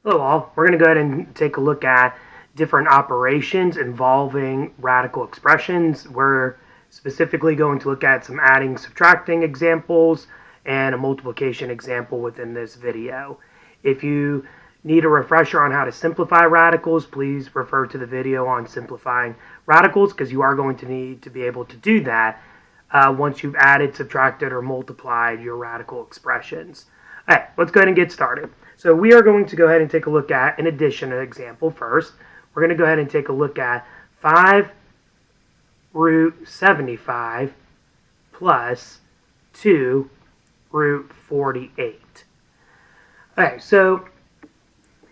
Hello all, we're going to go ahead and take a look at different operations involving radical expressions. We're specifically going to look at some adding, subtracting examples and a multiplication example within this video. If you need a refresher on how to simplify radicals, please refer to the video on simplifying radicals because you are going to need to be able to do that once you've added, subtracted, or multiplied your radical expressions. All right, let's go ahead and get started. So we are going to go ahead and take a look at an addition example first. We're going to go ahead and take a look at 5 root 75 plus 2 root 48. Okay, so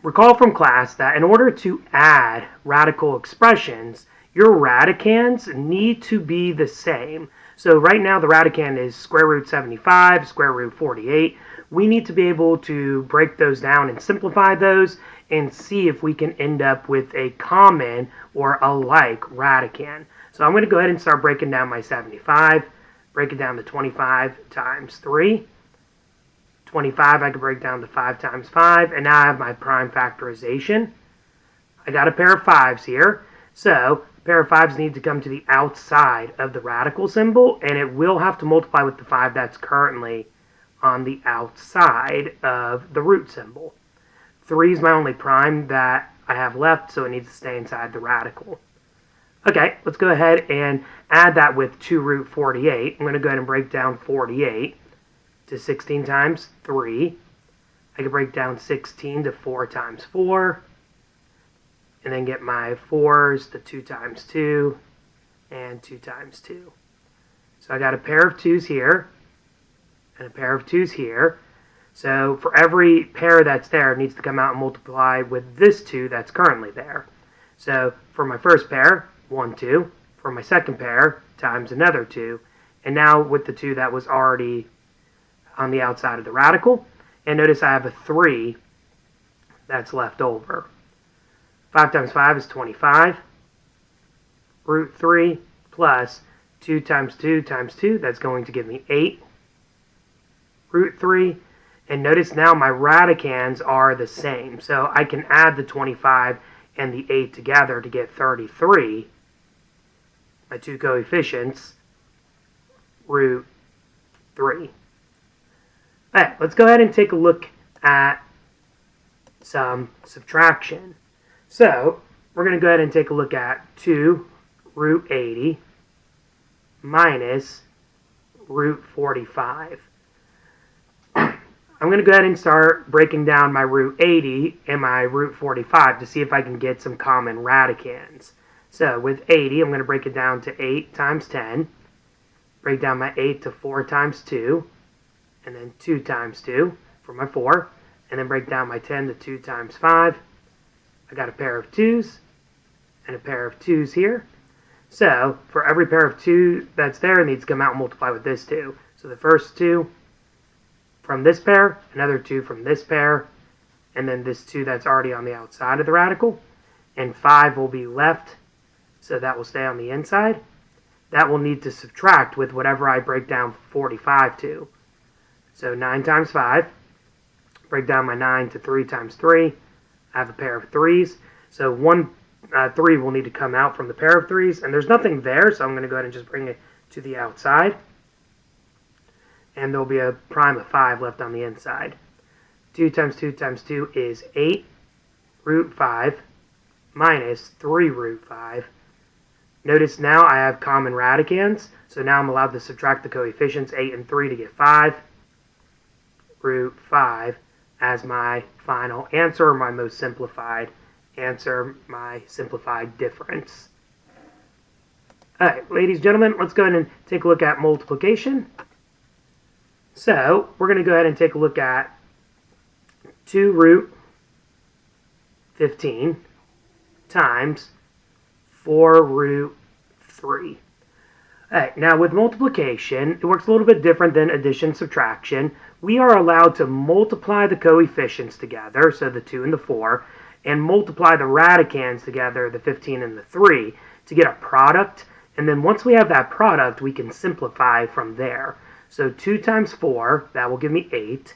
recall from class that in order to add radical expressions, your radicands need to be the same. So right now the radicand is square root 75, square root 48. We need to be able to break those down and simplify those and see if we can end up with a common or alike radicand. So I'm going to go ahead and start breaking down my 75. Break it down to 25 times 3. 25 I can break down to 5 times 5. And now I have my prime factorization. I got a pair of 5s here. So a pair of 5s need to come to the outside of the radical symbol. And it will have to multiply with the 5 that's currently on the outside of the root symbol. 3 is my only prime that I have left, so it needs to stay inside the radical. Okay, let's go ahead and add that with 2 root 48. I'm going to go ahead and break down 48 to 16 times 3. I can break down 16 to 4 times 4. And then get my 4s to 2 times 2 and 2 times 2. So I got a pair of 2s here and a pair of 2s here. So for every pair that's there, it needs to come out and multiply with this 2 that's currently there. So for my first pair, 1, 2. For my second pair, times another 2. And now with the 2 that was already on the outside of the radical. And notice I have a 3 that's left over. 5 times 5 is 25. Root 3 plus 2 times 2 times 2, that's going to give me 8. Root 3, and notice now my radicands are the same. So I can add the 25 and the 8 together to get 33. My two coefficients, root 3. All right, let's go ahead and take a look at some subtraction. So we're going to go ahead and take a look at 2 root 80 minus root 45. I'm going to go ahead and start breaking down my root 80 and my root 45 to see if I can get some common radicands. So with 80, I'm going to break it down to 8 times 10. Break down my 8 to 4 times 2. And then 2 times 2 for my 4. And then break down my 10 to 2 times 5. I got a pair of 2s and a pair of 2s here. So for every pair of 2 that's there, it needs to come out and multiply with this 2. So the first 2 from this pair, another 2 from this pair, and then this 2 that's already on the outside of the radical. And 5 will be left, so that will stay on the inside. That will need to subtract with whatever I break down 45 to. So 9 times 5, break down my 9 to 3 times 3. I have a pair of 3s. So 3 will need to come out from the pair of 3s, and there's nothing there, so I'm going to go ahead and just bring it to the outside. And there'll be a prime of 5 left on the inside. 2 times 2 times 2 is 8 root 5 minus 3 root 5. Notice now I have common radicands, so now I'm allowed to subtract the coefficients 8 and 3 to get 5 root 5 as my final answer, or my most simplified answer, my simplified difference. All right, ladies and gentlemen, let's go ahead and take a look at multiplication. So we're going to go ahead and take a look at 2 root 15 times 4 root 3. All right, now with multiplication, it works a little bit different than addition, subtraction. We are allowed to multiply the coefficients together, so the 2 and the 4, and multiply the radicands together, the 15 and the 3, to get a product. And then once we have that product, we can simplify from there. So 2 times 4, that will give me 8.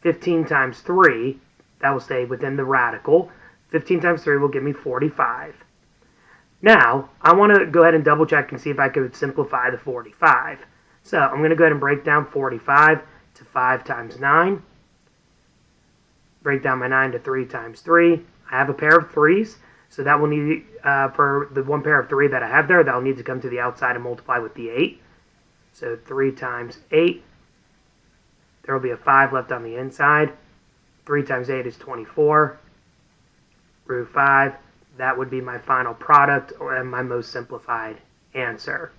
15 times 3, that will stay within the radical. 15 times 3 will give me 45. Now, I want to go ahead and double check and see if I could simplify the 45. So I'm going to go ahead and break down 45 to 5 times 9. Break down my 9 to 3 times 3. I have a pair of 3's, so that will need, for the one pair of 3 that I have there, that will need to come to the outside and multiply with the 8. So 3 times 8. There will be a 5 left on the inside. 3 times 8 is 24. Root 5. That would be my final product and my most simplified answer.